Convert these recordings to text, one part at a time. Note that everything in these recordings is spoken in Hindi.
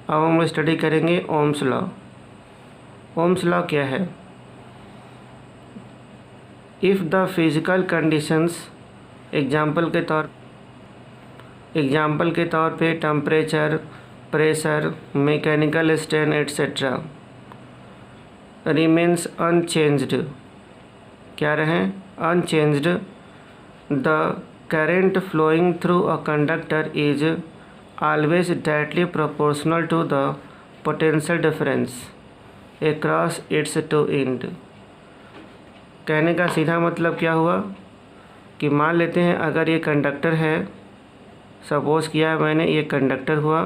अब हम स्टडी करेंगे ओम्स लॉ। ओम्स लॉ क्या है? If the physical conditions, example के तौर पे temperature, pressure, mechanical strain etcetera remains unchanged, क्या रहें? Unchanged, the current flowing through a conductor is always directly proportional to the potential difference across its two ends। कहने का सीधा मतलब क्या हुआ कि मान लेते हैं अगर ये कंडक्टर है, सपोज़ किया है मैंने, ये कंडक्टर हुआ,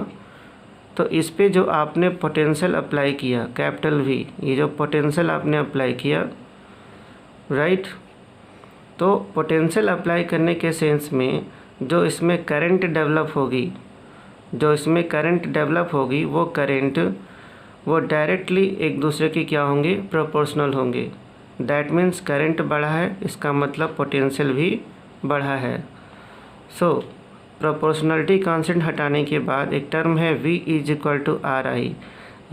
तो इस पे जो आपने पोटेंशियल अप्लाई किया, कैपिटल V, ये जो पोटेंशियल आपने अप्लाई किया, राइट, तो पोटेंशियल अप्लाई करने के सेंस में जो इसमें करंट डेवलप होगी, वो करंट वो डायरेक्टली एक दूसरे की क्या होंगे? प्रोपोर्शनल होंगे। दैट मीन्स करंट बढ़ा है, इसका मतलब पोटेंशियल भी बढ़ा है। सो प्रोपोर्शनलिटी कांस्टेंट हटाने के बाद एक टर्म है V = RI।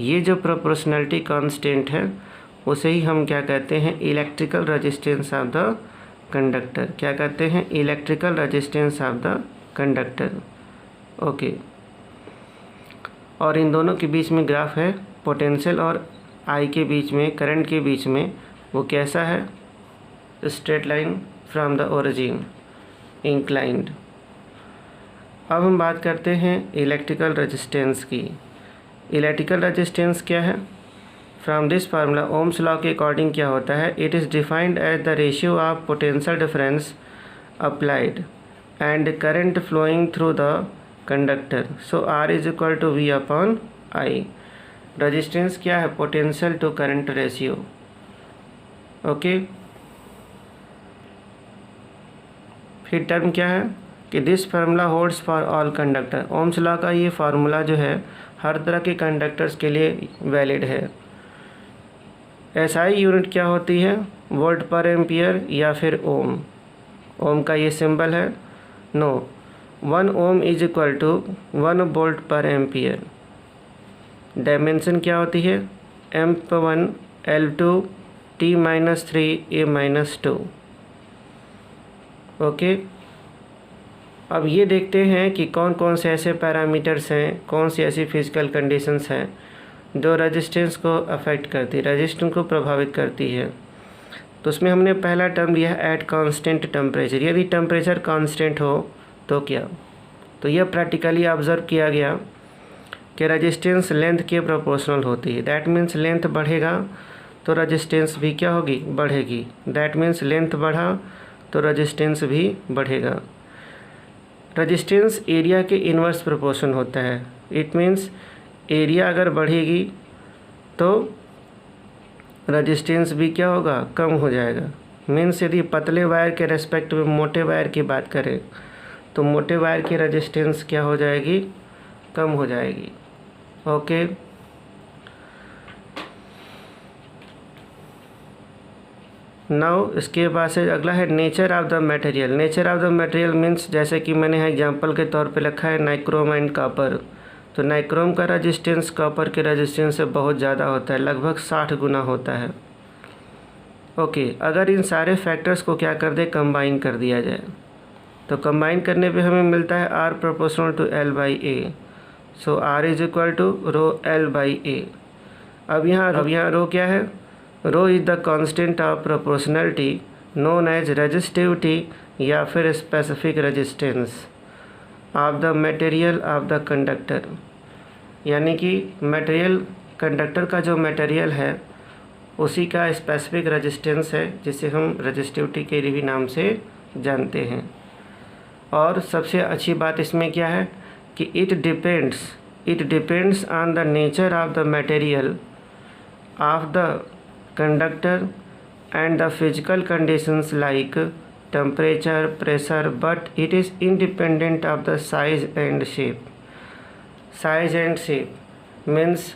ये जो प्रोपोर्शनलिटी कांस्टेंट है उसे ही हम क्या कहते हैं? Electrical resistance of the conductor. क्या कहते हैं? Electrical resistance of the conductor. Okay, और इन दोनों के बीच में ग्राफ है, पोटेंशियल और आई के बीच में, करंट के बीच में, वो कैसा है? Straight line from the origin, inclined. अब हम बात करते हैं इलेक्ट्रिकल रेजिस्टेंस की। इलेक्ट्रिकल रेजिस्टेंस क्या है? From this formula Ohm's law के अकॉर्डिंग क्या होता है? It is defined as the ratio of potential difference applied and current flowing through the conductor. So R = V/I। Resistance क्या है? Potential to current ratio. Okay, फिर टर्म क्या है कि this formula holds for all conductor. Ohm's law का ये फार्मूला जो है हर तरह के कंडक्टर्स के लिए वैलिड है। SI यूनिट क्या होती है? वोल्ट पर एम्पियर या फिर ओम। ओम का ये सिंबल है। नो, 1 ओम = 1 वोल्ट पर एम्पियर। डायमेंशन क्या होती है? M1 L2 T-3 A-2। Okay, अब ये देखते हैं कि कौन कौन से ऐसे पैरामीटर्स हैं, कौन सी ऐसी फिजिकल कंडीशंस हैं जो रेजिस्टेंस को अफेक्ट करती है, रेजिस्टेंस को प्रभावित करती है। तो उसमें हमने पहला टर्म लिया है एट कांस्टेंट टेम्परेचर। यदि टेम्परेचर कांस्टेंट हो तो क्या? तो यह प्रैक्टिकली ऑब्जर्व किया गया कि रेजिस्टेंस लेंथ के प्रोपोर्शनल होती है। दैट मीन्स लेंथ बढ़ेगा तो रेजिस्टेंस भी क्या होगी? बढ़ेगी। दैट मीन्स लेंथ बढ़ा तो रेजिस्टेंस भी बढ़ेगा। रेजिस्टेंस एरिया के इन्वर्स प्रोपोर्शन होता है। इट मीन्स एरिया अगर बढ़ेगी तो रेजिस्टेंस भी क्या होगा? कम हो जाएगा। मीन्स यदि पतले वायर के रेस्पेक्ट में मोटे वायर की बात करें तो मोटे वायर की रेजिस्टेंस क्या हो जाएगी? कम हो जाएगी। ओके, नाउ इसके बाद से अगला है nature of the material. Nature of the material means जैसे कि मैंने एग्जांपल के तौर पे लिखा है नाइक्रोम एंड कॉपर। तो नाइक्रोम का रेजिस्टेंस कॉपर के रेजिस्टेंस से बहुत ज़्यादा होता है, लगभग 60 गुना होता है। ओके, अगर इन सारे फैक्टर्स को क्या कर दे? कंबाइन कर दिया जाए तो कंबाइन करने पे हमें मिलता है R = L/A। सो R = ρL/A। अब यहाँ रो क्या है? Rho is the constant of proportionality known as resistivity या फिर specific resistance of the material of the conductor. यानी कि मटेरियल, कंडक्टर का जो मटेरियल है उसी का स्पेसिफिक रेजिस्टेंस है, जिसे हम रेजिस्टिविटी के भी नाम से जानते हैं। और सबसे अच्छी बात इसमें क्या है कि it depends on the nature of the material of the conductor and the physical conditions like temperature, pressure, but it is independent of the size and shape. Size and shape means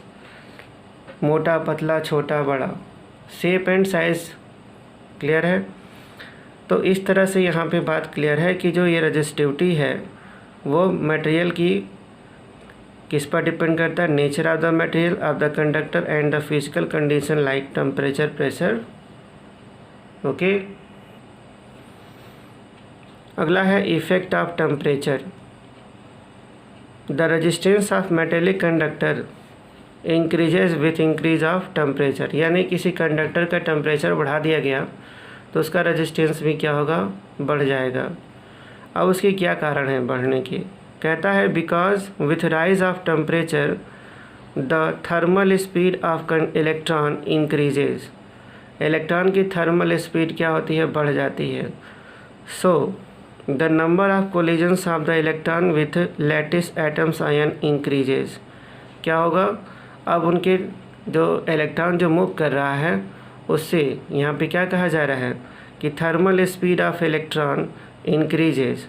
मोटा, पतला, छोटा, बड़ा। शेप एंड साइज क्लियर है? तो इस तरह से यहाँ पे बात क्लियर है कि जो ये रेजिस्टिविटी है वो मटेरियल की किस पर डिपेंड करता है? Nature of the material, of the conductor and the physical condition like temperature, pressure. Okay, अगला है effect of temperature. The resistance of metallic conductor increases with increase of temperature, यानी किसी कंडक्टर का टेम्परेचर बढ़ा दिया गया तो उसका रेजिस्टेंस भी क्या होगा? बढ़ जाएगा। अब उसके क्या कारण है बढ़ने के? कहता है because with rise of temperature the thermal speed of electron increases, electron की थर्मल स्पीड क्या होती है? बढ़ जाती है। So the number of collisions of the electron with lattice atoms ion increases. क्या होगा? अब उनके जो इलेक्ट्रॉन जो मूव कर रहा है उससे यहाँ पे क्या कहा जा रहा है कि thermal speed of electron increases,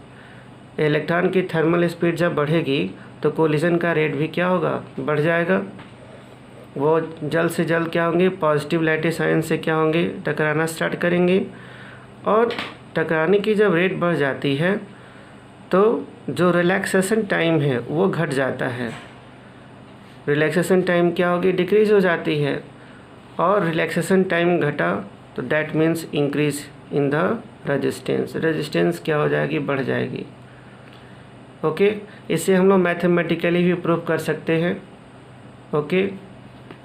electron की थर्मल स्पीड जब बढ़ेगी तो कोलिजन का रेट भी क्या होगा? बढ़ जाएगा। वो जल्द से जल्द क्या होंगे? पॉजिटिव लैटिस आयन से क्या होंगे? टकराना स्टार्ट करेंगे, और टकराने की जब रेट बढ़ जाती है तो जो रिलैक्सेशन टाइम है वो घट जाता है। रिलैक्सेशन टाइम क्या होगी? डिक्रीज़ हो जाती है, और रिलैक्सेशन टाइम घटा तो that means increase in the resistance, resistance क्या हो जाएगी? बढ़ जाएगी। ओके, इसे हम लोग मैथमेटिकली भी प्रूव कर सकते हैं। ओके,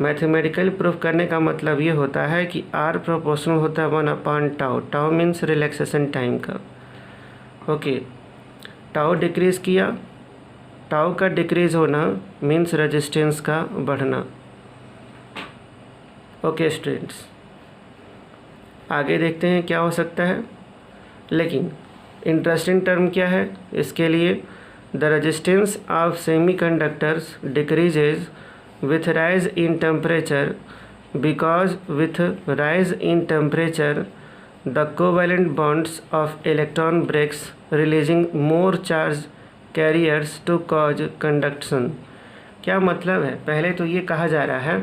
मैथमेटिकली प्रूफ करने का मतलब ये होता है कि R प्रोपोर्शनल होता है 1/टाउ, टाउ मीन्स रिलैक्सेशन टाइम का। ओके, टाउ डिक्रीज़ किया, टाउ का डिक्रीज़ होना मीन्स रेजिस्टेंस का बढ़ना। ओके स्टूडेंट्स, आगे देखते हैं क्या हो सकता है। लेकिन इंटरेस्टिंग टर्म क्या है इसके लिए? The resistance of semiconductors decreases with rise in temperature because with rise in temperature the covalent bonds of electron breaks releasing more charge carriers to cause conduction। क्या मतलब है? पहले तो ये कहा जा रहा है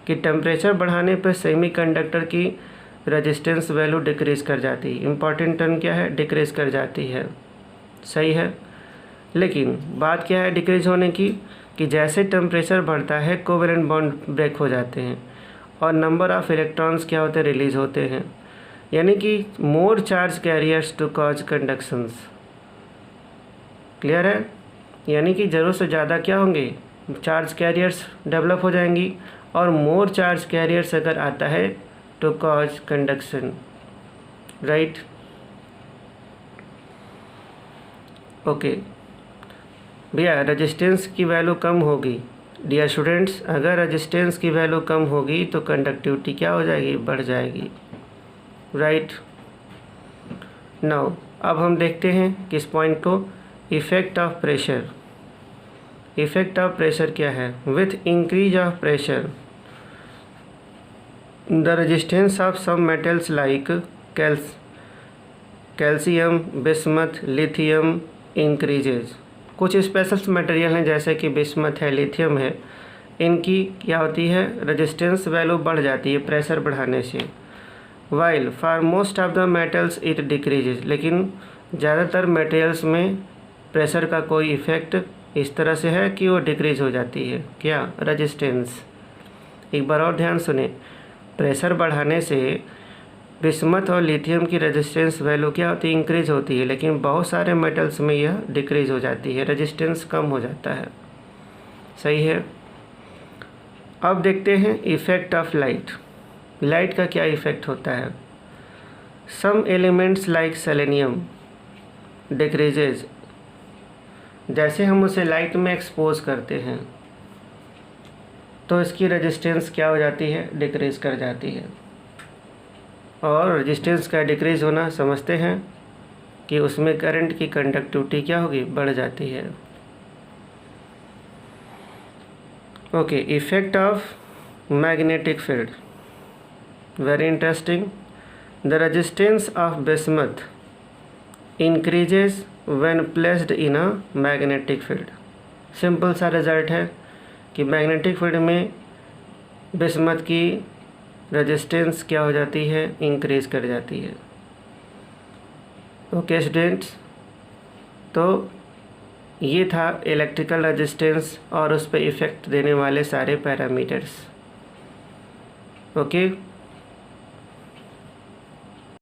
कि टेम्परेचर बढ़ाने पर सेमीकंडक्टर की रेजिस्टेंस वैल्यू डिक्रीज़ कर जाती है। इम्पॉर्टेंट टर्म क्या है? डिक्रीज़ कर जाती है। सही है, लेकिन बात क्या है डिक्रीज़ होने की? कि जैसे टेम्परेचर बढ़ता है कोवेलेंट बॉन्ड ब्रेक हो जाते हैं और नंबर ऑफ़ इलेक्ट्रॉन्स क्या होते हैं? रिलीज़ होते हैं, यानी कि more charge carriers to cause conductions. Clear है? यानी कि ज़रूरत से ज़्यादा क्या होंगे? चार्ज कैरियर्स डेवलप हो जाएंगी, और मोर चार्ज कैरियर्स अगर आता है to cause conduction. Right? Okay भैया, रेजिस्टेंस की वैल्यू कम होगी। डियर स्टूडेंट्स, अगर रेजिस्टेंस की वैल्यू कम होगी तो कंडक्टिविटी क्या हो जाएगी? बढ़ जाएगी। राइट? नाउ अब हम देखते हैं किस पॉइंट को? Effect of pressure. Effect of pressure क्या है? With increase of pressure the resistance of some metals like calcium, bismuth, lithium increases. कुछ स्पेशल मटेरियल हैं जैसे कि बिस्मथ है, लिथियम है, इनकी क्या होती है? रेजिस्टेंस वैल्यू बढ़ जाती है प्रेशर बढ़ाने से। While for most of the metals it decreases, लेकिन ज़्यादातर मटेरियल्स में प्रेशर का कोई इफ़ेक्ट इस तरह से है कि वो डिक्रीज हो जाती है। क्या? रेजिस्टेंस। एक बार और ध्यान सुने, प्रेशर बढ़ाने से बिस्मथ और लिथियम की रेजिस्टेंस वैल्यू क्या होती है? इंक्रीज होती है, लेकिन बहुत सारे मेटल्स में यह डिक्रीज हो जाती है, रेजिस्टेंस कम हो जाता है। सही है। अब देखते हैं इफ़ेक्ट ऑफ लाइट। लाइट का क्या इफ़ेक्ट होता है? Some elements like selenium decreases, जैसे हम उसे लाइट में एक्सपोज करते हैं तो इसकी रेजिस्टेंस क्या हो जाती है? डिक्रीज कर जाती है। और रेजिस्टेंस का डिक्रीज़ होना समझते हैं कि उसमें करंट की कंडक्टिविटी क्या होगी? बढ़ जाती है। Okay, effect of magnetic field, very interesting. The resistance of bismuth increases when placed in a magnetic field. Simple सा रिजल्ट है कि मैग्नेटिक फील्ड में बिस्मथ की रेजिस्टेंस क्या हो जाती है? इंक्रीज कर जाती है। ओके स्टूडेंट्स, तो ये था इलेक्ट्रिकल रेजिस्टेंस और उस पर इफ़ेक्ट देने वाले सारे पैरामीटर्स। ओके।